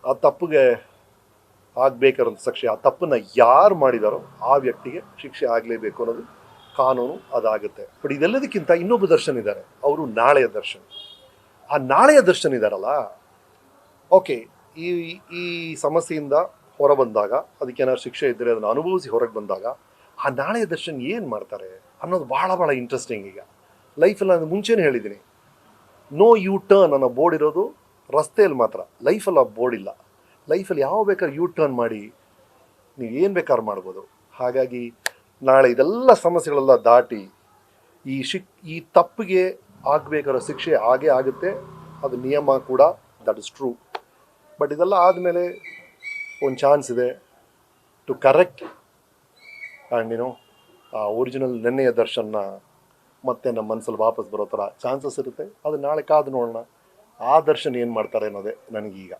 ಆ ತಪ್ಪಿಗೆ ಆಗಬೇಕಾದಂಥ ಶಿಕ್ಷೆ, ಆ ತಪ್ಪನ್ನು ಯಾರು ಮಾಡಿದಾರೋ ಆ ವ್ಯಕ್ತಿಗೆ ಶಿಕ್ಷೆ ಆಗಲೇಬೇಕು ಅನ್ನೋದು ಕಾನೂನು, ಅದಾಗುತ್ತೆ. ಬಟ್ ಇದೆಲ್ಲದಕ್ಕಿಂತ ಇನ್ನೊಬ್ಬ ದರ್ಶನ್ ಇದ್ದಾರೆ, ಅವರು ನಾಳೆಯ ದರ್ಶನ್. ಆ ನಾಳೆಯ ದರ್ಶನ್ ಇದ್ದಾರಲ್ಲ, ಓಕೆ, ಈ ಈ ಸಮಸ್ಯೆಯಿಂದ ಹೊರ ಬಂದಾಗ, ಅದಕ್ಕೇನಾದ್ರು ಶಿಕ್ಷೆ ಇದ್ದರೆ ಅದನ್ನು ಅನುಭವಿಸಿ ಹೊರಗೆ ಬಂದಾಗ ಆ ನಾಳೆಯ ದರ್ಶನ್ ಏನು ಮಾಡ್ತಾರೆ ಅನ್ನೋದು ಭಾಳ ಭಾಳ ಇಂಟ್ರೆಸ್ಟಿಂಗ್. ಈಗ ಲೈಫಲ್ಲಿ ನಾನು ಮುಂಚೆನೇ ಹೇಳಿದ್ದೀನಿ, ನೋ ಯು ಟರ್ನ್ ಅನ್ನೋ ಬೋರ್ಡ್ ಇರೋದು ರಸ್ತೆಯಲ್ಲಿ ಮಾತ್ರ, ಲೈಫಲ್ಲಿ ಆ ಬೋರ್ಡ್ ಇಲ್ಲ. ಲೈಫಲ್ಲಿ ಯಾವ ಬೇಕಾದ್ರೆ ಯು ಟರ್ನ್ ಮಾಡಿ ನೀವು ಏನು ಬೇಕಾದ್ರೂ ಮಾಡ್ಬೋದು. ಹಾಗಾಗಿ ನಾಳೆ ಇದೆಲ್ಲ ಸಮಸ್ಯೆಗಳೆಲ್ಲ ದಾಟಿ ಈ ತಪ್ಪಿಗೆ ಆಗಬೇಕಾರೋ ಶಿಕ್ಷೆ ಆಗೇ ಆಗುತ್ತೆ, ಅದು ನಿಯಮ ಕೂಡ, ದಟ್ ಇಸ್ ಟ್ರೂ. ಬಟ್ ಇದೆಲ್ಲ ಆದಮೇಲೆ ಒಂದು ಚಾನ್ಸ್ ಇದೆ ಟು ಕರೆಕ್ಟ್ ಆ್ಯಂಡ್ ಆ ಒರಿಜಿನಲ್ ನೆನ್ನೆಯ ದರ್ಶನ ಮತ್ತೆ ನಮ್ಮ ಮನಸ್ಸಲ್ಲಿ ವಾಪಸ್ ಬರೋ ಥರ ಚಾನ್ಸಸ್ ಇರುತ್ತೆ. ಅದು ನಾಳೆ ಕಾದು ನೋಡೋಣ ಆ ದರ್ಶನ್ ಏನು ಮಾಡ್ತಾರೆ ಅನ್ನೋದೇ ನನಗೀಗ.